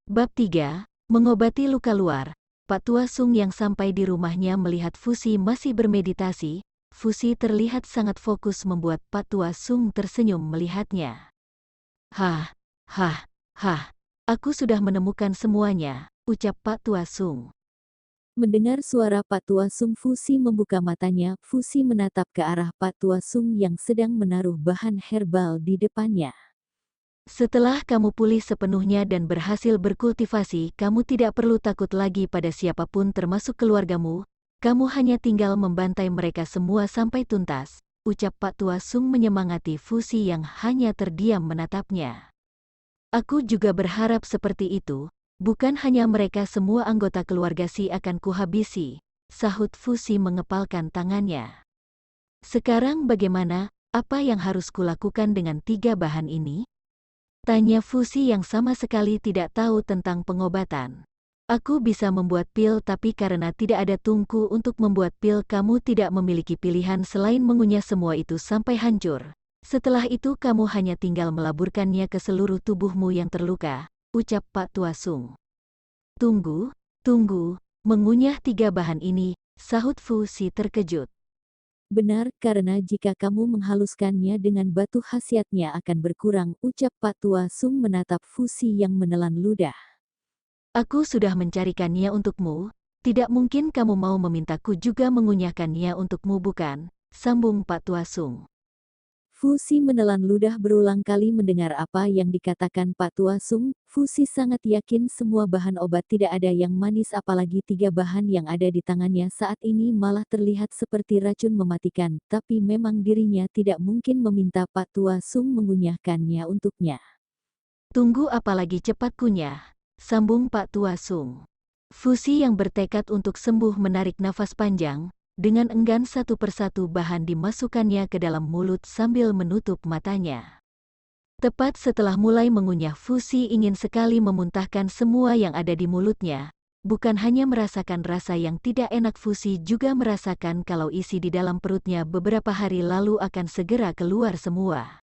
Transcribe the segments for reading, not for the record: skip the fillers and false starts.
Bab 3, Mengobati Luka Luar. Pak Tua Sung yang sampai di rumahnya melihat Fusi masih bermeditasi. Fusi terlihat sangat fokus membuat Pak Tua Sung tersenyum melihatnya. Hah, aku sudah menemukan semuanya, ucap Pak Tua Sung. Mendengar suara Pak Tua Sung, Fusi membuka matanya. Fusi menatap ke arah Pak Tua Sung yang sedang menaruh bahan herbal di depannya. Setelah kamu pulih sepenuhnya dan berhasil berkultivasi, kamu tidak perlu takut lagi pada siapapun termasuk keluargamu. Kamu hanya tinggal membantai mereka semua sampai tuntas, ucap Pak Tua Sung menyemangati Fusi yang hanya terdiam menatapnya. Aku juga berharap seperti itu, bukan hanya mereka, semua anggota keluarga Si akan kuhabisi, sahut Fusi mengepalkan tangannya. Sekarang bagaimana, apa yang harus kulakukan dengan 3 bahan ini? Tanya Fusi yang sama sekali tidak tahu tentang pengobatan. Aku bisa membuat pil, tapi karena tidak ada tungku untuk membuat pil, kamu tidak memiliki pilihan selain mengunyah semua itu sampai hancur. Setelah itu kamu hanya tinggal melaburkannya ke seluruh tubuhmu yang terluka, ucap Pak Tua Sung. Tunggu, mengunyah 3 bahan ini, sahut Fusi terkejut. Benar, karena jika kamu menghaluskannya dengan batu khasiatnya akan berkurang, ucap Pak Tua Sung menatap Fusi yang menelan ludah. Aku sudah mencarikannya untukmu, tidak mungkin kamu mau memintaku juga mengunyahkannya untukmu, bukan? Sambung Pak Tua Sung. Fusi menelan ludah berulang kali mendengar apa yang dikatakan Pak Tua Sung. Fusi sangat yakin semua bahan obat tidak ada yang manis, apalagi 3 bahan yang ada di tangannya saat ini malah terlihat seperti racun mematikan, tapi memang dirinya tidak mungkin meminta Pak Tua Sung mengunyahkannya untuknya. Tunggu apalagi, cepat kunyah, sambung Pak Tua Sung. Fusi yang bertekad untuk sembuh menarik nafas panjang, dengan enggan satu persatu bahan dimasukkannya ke dalam mulut sambil menutup matanya. Tepat setelah mulai mengunyah, Fusi ingin sekali memuntahkan semua yang ada di mulutnya. Bukan hanya merasakan rasa yang tidak enak, Fusi juga merasakan kalau isi di dalam perutnya beberapa hari lalu akan segera keluar semua.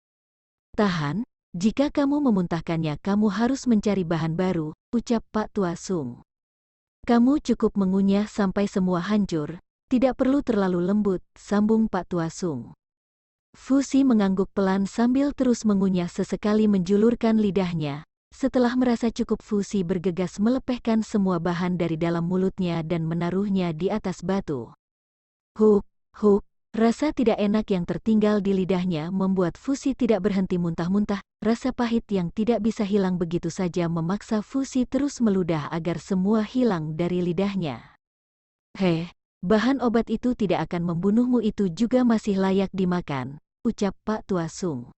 Tahan, jika kamu memuntahkannya kamu harus mencari bahan baru, ucap Pak Tua Sung. Kamu cukup mengunyah sampai semua hancur, tidak perlu terlalu lembut, sambung Pak Tua Sung. Fusi mengangguk pelan sambil terus mengunyah, sesekali menjulurkan lidahnya. Setelah merasa cukup, Fusi bergegas melepehkan semua bahan dari dalam mulutnya dan menaruhnya di atas batu. Huk, rasa tidak enak yang tertinggal di lidahnya membuat Fusi tidak berhenti muntah-muntah. Rasa pahit yang tidak bisa hilang begitu saja memaksa Fusi terus meludah agar semua hilang dari lidahnya. Bahan obat itu tidak akan membunuhmu, itu juga masih layak dimakan, ucap Pak Tua Sung.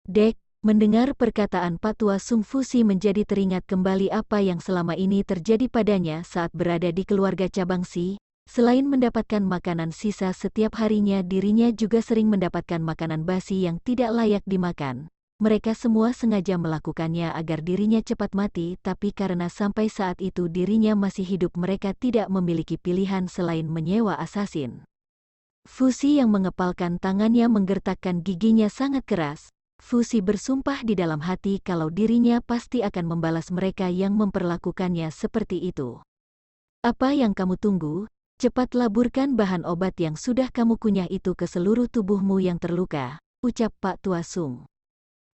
Dek, mendengar perkataan Pak Tua Sung, Fusi menjadi teringat kembali apa yang selama ini terjadi padanya saat berada di keluarga cabang Si. Selain mendapatkan makanan sisa setiap harinya, dirinya juga sering mendapatkan makanan basi yang tidak layak dimakan. Mereka semua sengaja melakukannya agar dirinya cepat mati, tapi karena sampai saat itu dirinya masih hidup, mereka tidak memiliki pilihan selain menyewa asasin. Fusi yang mengepalkan tangannya menggertakkan giginya sangat keras. Fusi bersumpah di dalam hati kalau dirinya pasti akan membalas mereka yang memperlakukannya seperti itu. Apa yang kamu tunggu? Cepat laburkan bahan obat yang sudah kamu kunyah itu ke seluruh tubuhmu yang terluka, ucap Pak Tua Sung.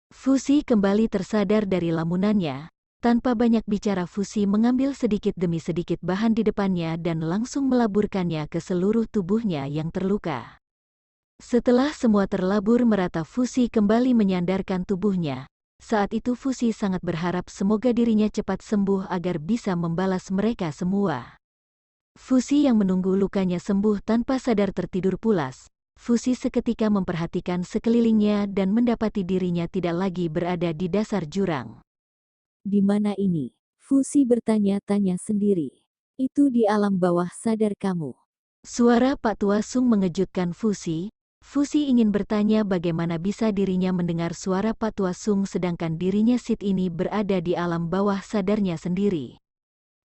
Fusi kembali tersadar dari lamunannya. Tanpa banyak bicara, Fusi mengambil sedikit demi sedikit bahan di depannya dan langsung melaburkannya ke seluruh tubuhnya yang terluka. Setelah semua terlabur merata, Fusi kembali menyandarkan tubuhnya. Saat itu Fusi sangat berharap semoga dirinya cepat sembuh agar bisa membalas mereka semua. Fusi yang menunggu lukanya sembuh tanpa sadar tertidur pulas. Fusi seketika memperhatikan sekelilingnya dan mendapati dirinya tidak lagi berada di dasar jurang. Di mana ini? Fusi bertanya-tanya sendiri. Itu di alam bawah sadar kamu. Suara Pak Tua Sung mengejutkan Fusi. Fusi ingin bertanya bagaimana bisa dirinya mendengar suara Pak Tua Sung sedangkan dirinya Sid ini berada di alam bawah sadarnya sendiri.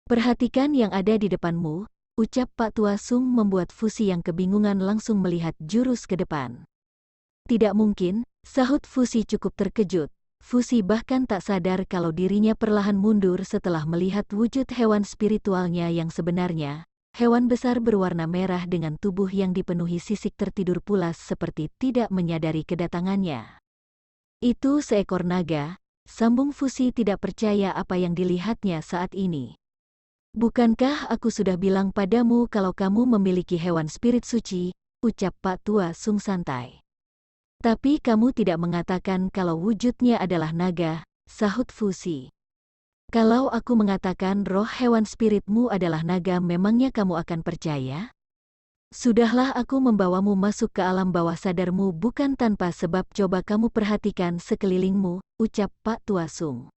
Perhatikan yang ada di depanmu, ucap Pak Tua Sung membuat Fusi yang kebingungan langsung melihat jurus ke depan. Tidak mungkin, sahut Fusi cukup terkejut. Fusi bahkan tak sadar kalau dirinya perlahan mundur setelah melihat wujud hewan spiritualnya yang sebenarnya. Hewan besar berwarna merah dengan tubuh yang dipenuhi sisik tertidur pulas seperti tidak menyadari kedatangannya. Itu seekor naga, sambung Fusi tidak percaya apa yang dilihatnya saat ini. Bukankah aku sudah bilang padamu kalau kamu memiliki hewan spirit suci, ucap Pak Tua Sung santai. Tapi kamu tidak mengatakan kalau wujudnya adalah naga, sahut Fusi. Kalau aku mengatakan roh hewan spiritmu adalah naga, memangnya kamu akan percaya? Sudahlah, aku membawamu masuk ke alam bawah sadarmu bukan tanpa sebab, coba kamu perhatikan sekelilingmu, ucap Pak Tua Sung.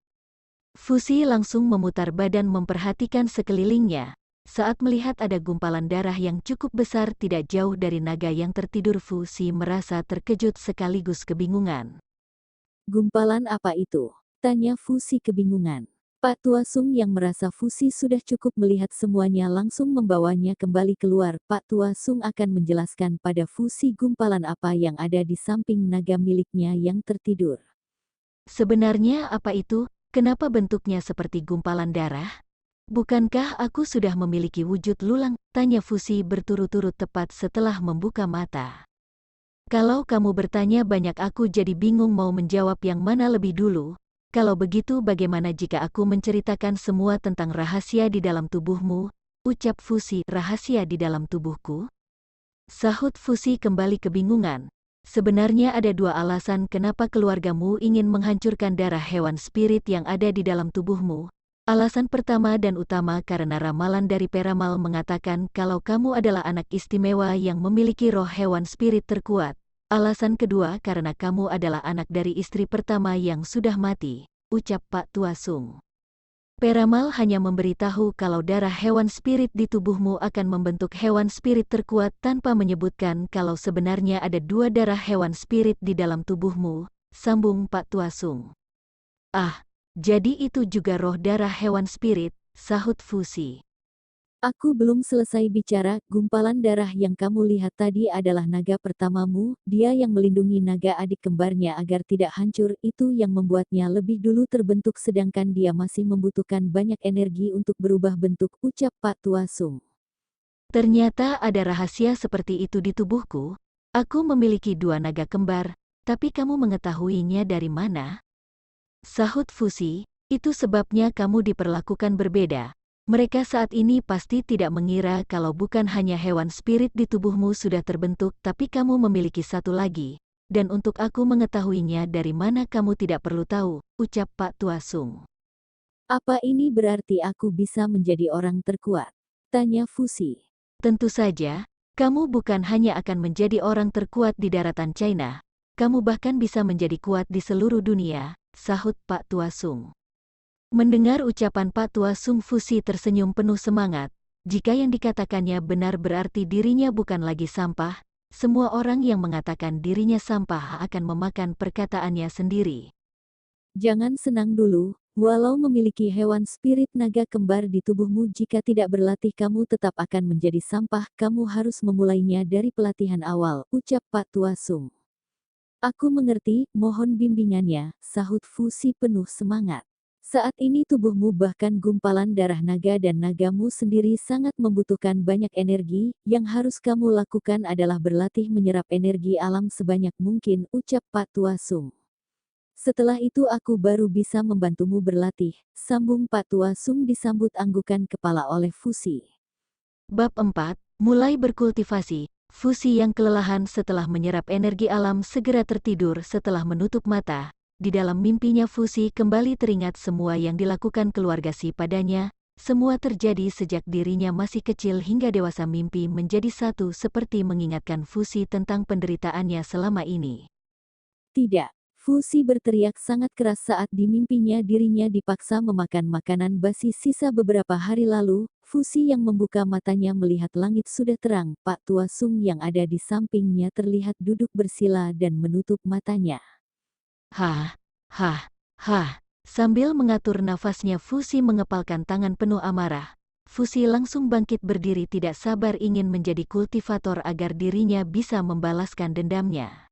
Fusi langsung memutar badan memperhatikan sekelilingnya. Saat melihat ada gumpalan darah yang cukup besar tidak jauh dari naga yang tertidur, Fusi merasa terkejut sekaligus kebingungan. Gumpalan apa itu? Tanya Fusi kebingungan. Pak Tua Sung yang merasa Fusi sudah cukup melihat semuanya langsung membawanya kembali keluar. Pak Tua Sung akan menjelaskan pada Fusi gumpalan apa yang ada di samping naga miliknya yang tertidur. Sebenarnya apa itu? Kenapa bentuknya seperti gumpalan darah? Bukankah aku sudah memiliki wujud lulang? Tanya Fusi berturut-turut tepat setelah membuka mata. Kalau kamu bertanya banyak, aku jadi bingung mau menjawab yang mana lebih dulu. Kalau begitu bagaimana jika aku menceritakan semua tentang rahasia di dalam tubuhmu? Ucap Fusi. Rahasia di dalam tubuhku? Sahut Fusi kembali kebingungan. Sebenarnya ada dua alasan kenapa keluargamu ingin menghancurkan darah hewan spirit yang ada di dalam tubuhmu. Alasan pertama dan utama karena ramalan dari Peramal mengatakan kalau kamu adalah anak istimewa yang memiliki roh hewan spirit terkuat. Alasan kedua karena kamu adalah anak dari istri pertama yang sudah mati, ucap Pak Tua Sung. Peramal hanya memberitahu kalau darah hewan spirit di tubuhmu akan membentuk hewan spirit terkuat tanpa menyebutkan kalau sebenarnya ada dua darah hewan spirit di dalam tubuhmu, sambung Pak Tua Sung. Ah, jadi itu juga roh darah hewan spirit, sahut Fusi. Aku belum selesai bicara, gumpalan darah yang kamu lihat tadi adalah naga pertamamu, dia yang melindungi naga adik kembarnya agar tidak hancur, itu yang membuatnya lebih dulu terbentuk sedangkan dia masih membutuhkan banyak energi untuk berubah bentuk, ucap Pak Tua Sung. Ternyata ada rahasia seperti itu di tubuhku. Aku memiliki dua naga kembar, tapi kamu mengetahuinya dari mana? Sahut Fusi, itu sebabnya kamu diperlakukan berbeda. Mereka saat ini pasti tidak mengira kalau bukan hanya hewan spirit di tubuhmu sudah terbentuk, tapi kamu memiliki satu lagi. Dan untuk aku mengetahuinya dari mana kamu tidak perlu tahu, ucap Pak Tua Sung. Apa ini berarti aku bisa menjadi orang terkuat? Tanya Fusi. Tentu saja, kamu bukan hanya akan menjadi orang terkuat di daratan China, kamu bahkan bisa menjadi kuat di seluruh dunia, sahut Pak Tua Sung. Mendengar ucapan Pak Tua Sung, Fusi tersenyum penuh semangat. Jika yang dikatakannya benar berarti dirinya bukan lagi sampah. Semua orang yang mengatakan dirinya sampah akan memakan perkataannya sendiri. Jangan senang dulu, walau memiliki hewan spirit naga kembar di tubuhmu, jika tidak berlatih kamu tetap akan menjadi sampah, kamu harus memulainya dari pelatihan awal, ucap Pak Tua Sung. Aku mengerti, mohon bimbingannya, sahut Fusi penuh semangat. Saat ini tubuhmu bahkan gumpalan darah naga dan nagamu sendiri sangat membutuhkan banyak energi, yang harus kamu lakukan adalah berlatih menyerap energi alam sebanyak mungkin, ucap Pak Tua Sung. Setelah itu aku baru bisa membantumu berlatih, sambung Pak Tua Sung disambut anggukan kepala oleh Fusi. Bab 4, mulai berkultivasi. Fusi yang kelelahan setelah menyerap energi alam segera tertidur setelah menutup mata. Di dalam mimpinya Fusi kembali teringat semua yang dilakukan keluarga Si padanya. Semua terjadi sejak dirinya masih kecil hingga dewasa. Mimpi menjadi satu seperti mengingatkan Fusi tentang penderitaannya selama ini. Tidak. Fusi berteriak sangat keras saat di mimpinya dirinya dipaksa memakan makanan basi sisa beberapa hari lalu. Fusi yang membuka matanya melihat langit sudah terang. Pak Tua Sung yang ada di sampingnya terlihat duduk bersila dan menutup matanya. Hah, hah, hah. Sambil mengatur nafasnya Fusi mengepalkan tangan penuh amarah. Fusi langsung bangkit berdiri tidak sabar ingin menjadi kultivator agar dirinya bisa membalaskan dendamnya.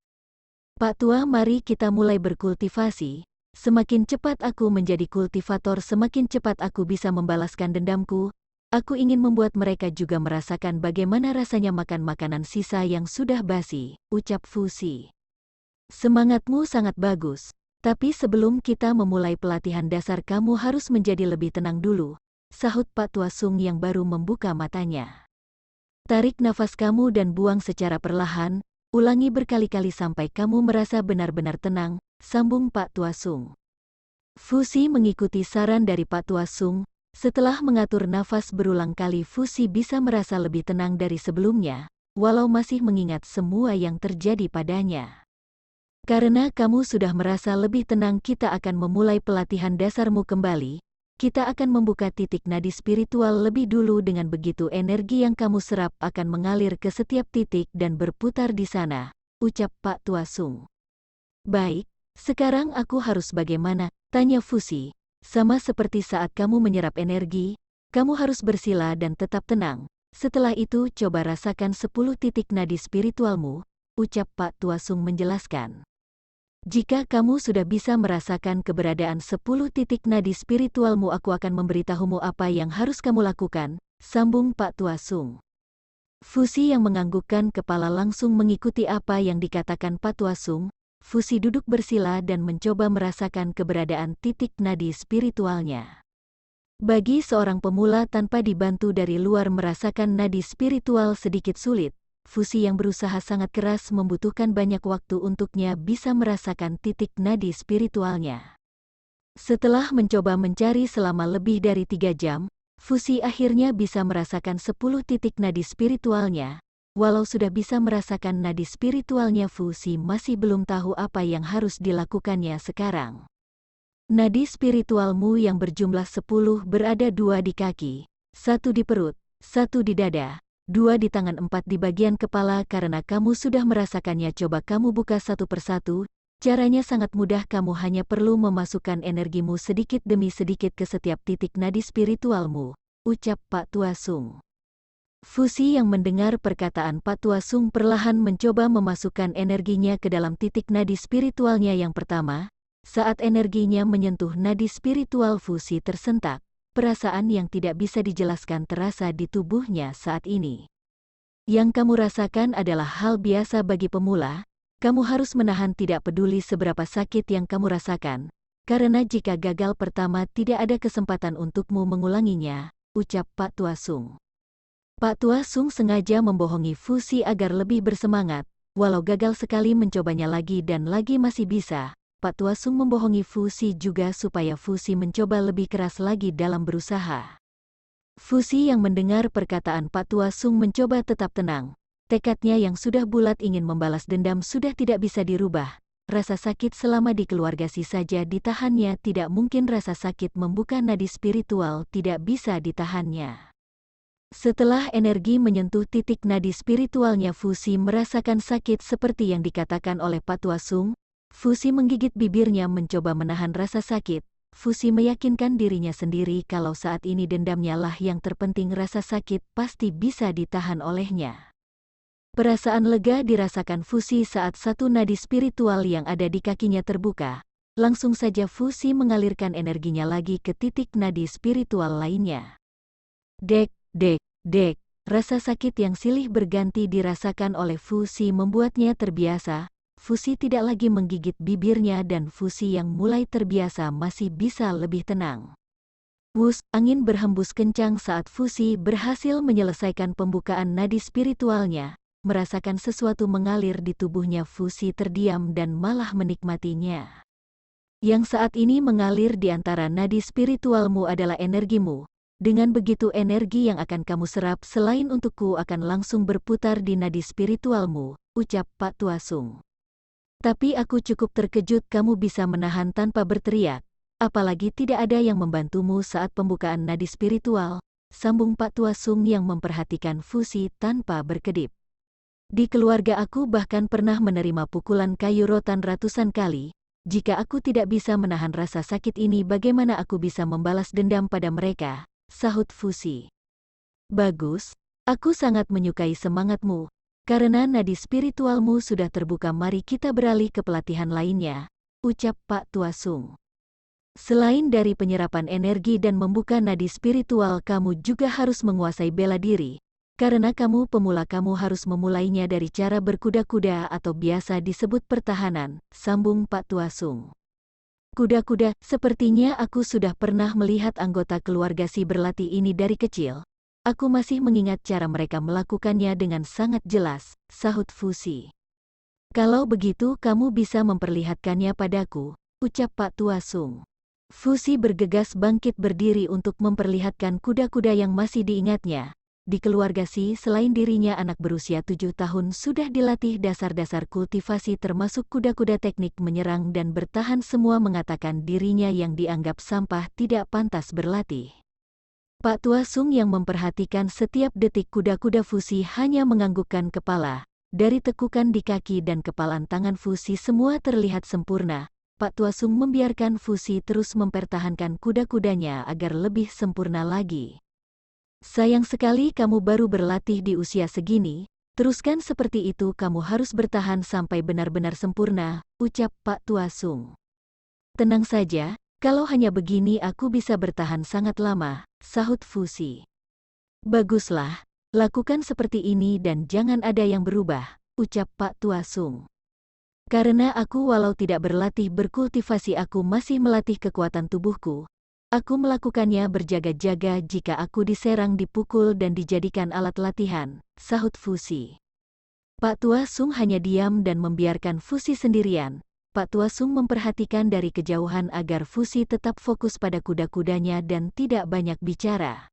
Pak Tua, mari kita mulai berkultivasi. Semakin cepat aku menjadi kultivator, semakin cepat aku bisa membalaskan dendamku. Aku ingin membuat mereka juga merasakan bagaimana rasanya makan makanan sisa yang sudah basi, ucap Fusi. Semangatmu sangat bagus. Tapi sebelum kita memulai pelatihan dasar kamu harus menjadi lebih tenang dulu, sahut Pak Tua Sung yang baru membuka matanya. Tarik nafas kamu dan buang secara perlahan, ulangi berkali-kali sampai kamu merasa benar-benar tenang, sambung Pak Tua Sung. Fusi mengikuti saran dari Pak Tua Sung. Setelah mengatur nafas berulang kali, Fusi bisa merasa lebih tenang dari sebelumnya, walau masih mengingat semua yang terjadi padanya. Karena kamu sudah merasa lebih tenang, kita akan memulai pelatihan dasarmu kembali. Kita akan membuka titik nadi spiritual lebih dulu, dengan begitu energi yang kamu serap akan mengalir ke setiap titik dan berputar di sana, ucap Pak Tua Sung. Baik, sekarang aku harus bagaimana? Tanya Fusi. Sama seperti saat kamu menyerap energi, kamu harus bersila dan tetap tenang. Setelah itu coba rasakan 10 titik nadi spiritualmu, ucap Pak Tua Sung menjelaskan. Jika kamu sudah bisa merasakan keberadaan 10 titik nadi spiritualmu, aku akan memberitahumu apa yang harus kamu lakukan, sambung Pak Tua Sung. Fusi yang menganggukkan kepala langsung mengikuti apa yang dikatakan Pak Tua Sung. Fusi duduk bersila dan mencoba merasakan keberadaan titik nadi spiritualnya. Bagi seorang pemula tanpa dibantu dari luar, merasakan nadi spiritual sedikit sulit. Fusi yang berusaha sangat keras membutuhkan banyak waktu untuknya bisa merasakan titik nadi spiritualnya. Setelah mencoba mencari selama lebih dari 3 jam, Fusi akhirnya bisa merasakan 10 titik nadi spiritualnya. Walau sudah bisa merasakan nadi spiritualnya, Fusi masih belum tahu apa yang harus dilakukannya sekarang. Nadi spiritualmu yang berjumlah 10 berada 2 di kaki, 1 di perut, 1 di dada, 2 di tangan, 4 di bagian kepala. Karena kamu sudah merasakannya, coba kamu buka satu persatu. Caranya sangat mudah, kamu hanya perlu memasukkan energimu sedikit demi sedikit ke setiap titik nadi spiritualmu, ucap Pak Tua Sung. Fusi yang mendengar perkataan Pak Tua Sung perlahan mencoba memasukkan energinya ke dalam titik nadi spiritualnya yang pertama. Saat energinya menyentuh nadi spiritual, Fusi tersentak. Perasaan yang tidak bisa dijelaskan terasa di tubuhnya saat ini. Yang kamu rasakan adalah hal biasa bagi pemula. Kamu harus menahan, tidak peduli seberapa sakit yang kamu rasakan. Karena jika gagal pertama, tidak ada kesempatan untukmu mengulanginya, ucap Pak Tua Sung. Pak Tua Sung sengaja membohongi Fusi agar lebih bersemangat. Walau gagal sekali mencobanya lagi dan lagi masih bisa, Pak Tua Sung membohongi Fusi juga supaya Fusi mencoba lebih keras lagi dalam berusaha. Fusi yang mendengar perkataan Pak Tua Sung mencoba tetap tenang. Tekadnya yang sudah bulat ingin membalas dendam sudah tidak bisa dirubah. Rasa sakit selama di keluarga Si saja ditahannya, tidak mungkin rasa sakit membuka nadi spiritual tidak bisa ditahannya. Setelah energi menyentuh titik nadi spiritualnya, Fusi merasakan sakit seperti yang dikatakan oleh Pak Tua Sung. Fusi menggigit bibirnya mencoba menahan rasa sakit. Fusi meyakinkan dirinya sendiri kalau saat ini dendamnya lah yang terpenting, rasa sakit pasti bisa ditahan olehnya. Perasaan lega dirasakan Fusi saat satu nadi spiritual yang ada di kakinya terbuka. Langsung saja Fusi mengalirkan energinya lagi ke titik nadi spiritual lainnya. Dek, dek, dek, rasa sakit yang silih berganti dirasakan oleh Fusi membuatnya terbiasa. Fusi tidak lagi menggigit bibirnya dan Fusi yang mulai terbiasa masih bisa lebih tenang. Wus, angin berhembus kencang saat Fusi berhasil menyelesaikan pembukaan nadi spiritualnya. Merasakan sesuatu mengalir di tubuhnya, Fusi terdiam dan malah menikmatinya. Yang saat ini mengalir di antara nadi spiritualmu adalah energimu. Dengan begitu energi yang akan kamu serap selain untukku akan langsung berputar di nadi spiritualmu, ucap Pak Tua Sung. Tapi aku cukup terkejut kamu bisa menahan tanpa berteriak, apalagi tidak ada yang membantumu saat pembukaan nadi spiritual, sambung Pak Tua Sung yang memperhatikan Fusi tanpa berkedip. Di keluarga aku bahkan pernah menerima pukulan kayu rotan ratusan kali. Jika aku tidak bisa menahan rasa sakit ini, bagaimana aku bisa membalas dendam pada mereka? Sahut Fusi. Bagus, aku sangat menyukai semangatmu. Karena nadi spiritualmu sudah terbuka, mari kita beralih ke pelatihan lainnya, ucap Pak Tua Sung. Selain dari penyerapan energi dan membuka nadi spiritual, kamu juga harus menguasai bela diri. Karena kamu pemula, kamu harus memulainya dari cara berkuda-kuda atau biasa disebut pertahanan, sambung Pak Tua Sung. Kuda-kuda, sepertinya aku sudah pernah melihat anggota keluarga Si berlatih ini dari kecil. Aku masih mengingat cara mereka melakukannya dengan sangat jelas, sahut Fusi. Kalau begitu kamu bisa memperlihatkannya padaku, ucap Pak Tua Sung. Fusi bergegas bangkit berdiri untuk memperlihatkan kuda-kuda yang masih diingatnya. Di keluarga Si, selain dirinya, anak berusia 7 tahun sudah dilatih dasar-dasar kultivasi termasuk kuda-kuda teknik menyerang dan bertahan. Semua mengatakan dirinya yang dianggap sampah tidak pantas berlatih. Pak Tua Sung yang memperhatikan setiap detik kuda-kuda Fusi hanya menganggukkan kepala. Dari tekukan di kaki dan kepalan tangan Fusi semua terlihat sempurna. Pak Tua Sung membiarkan Fusi terus mempertahankan kuda-kudanya agar lebih sempurna lagi. Sayang sekali kamu baru berlatih di usia segini, teruskan seperti itu, kamu harus bertahan sampai benar-benar sempurna, ucap Pak Tua Sung. Tenang saja, kalau hanya begini aku bisa bertahan sangat lama, sahut Fusi. Baguslah, lakukan seperti ini dan jangan ada yang berubah, ucap Pak Tua Sung. Karena aku walau tidak berlatih berkultivasi, aku masih melatih kekuatan tubuhku. Aku melakukannya berjaga-jaga jika aku diserang, dipukul dan dijadikan alat latihan, sahut Fusi. Pak Tua Sung hanya diam dan membiarkan Fusi sendirian. Pak Tua Sung memperhatikan dari kejauhan agar Fusi tetap fokus pada kuda-kudanya dan tidak banyak bicara.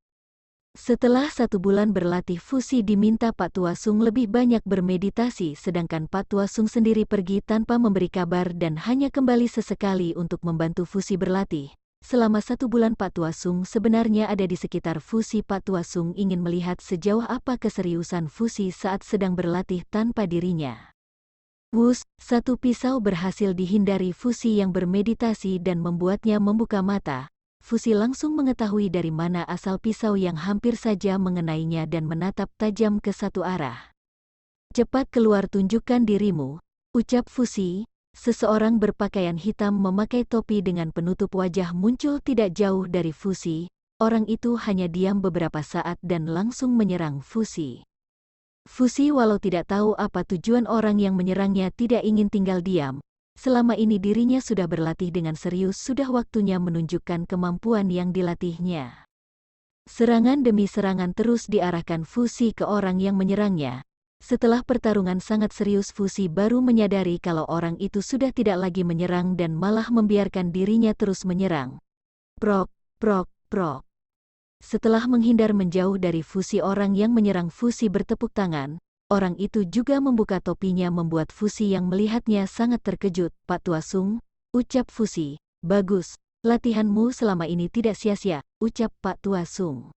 Setelah 1 bulan berlatih, Fusi diminta Pak Tua Sung lebih banyak bermeditasi, sedangkan Pak Tua Sung sendiri pergi tanpa memberi kabar dan hanya kembali sesekali untuk membantu Fusi berlatih. Selama 1 bulan Pak Tua Sung sebenarnya ada di sekitar Fusi. Pak Tua Sung ingin melihat sejauh apa keseriusan Fusi saat sedang berlatih tanpa dirinya. Wus, 1 pisau berhasil dihindari Fusi yang bermeditasi dan membuatnya membuka mata. Fusi langsung mengetahui dari mana asal pisau yang hampir saja mengenainya dan menatap tajam ke satu arah. Cepat keluar, tunjukkan dirimu, ucap Fusi. Seseorang berpakaian hitam memakai topi dengan penutup wajah muncul tidak jauh dari Fusi. Orang itu hanya diam beberapa saat dan langsung menyerang Fusi. Fusi walau tidak tahu apa tujuan orang yang menyerangnya tidak ingin tinggal diam. Selama ini dirinya sudah berlatih dengan serius, sudah waktunya menunjukkan kemampuan yang dilatihnya. Serangan demi serangan terus diarahkan Fusi ke orang yang menyerangnya. Setelah pertarungan sangat serius, Fusi baru menyadari kalau orang itu sudah tidak lagi menyerang dan malah membiarkan dirinya terus menyerang. Prok, prok, prok. Setelah menghindar menjauh dari Fusi, orang yang menyerang Fusi bertepuk tangan. Orang itu juga membuka topinya membuat Fusi yang melihatnya sangat terkejut. Pak Tua Sung, ucap Fusi. Bagus, latihanmu selama ini tidak sia-sia, ucap Pak Tua Sung.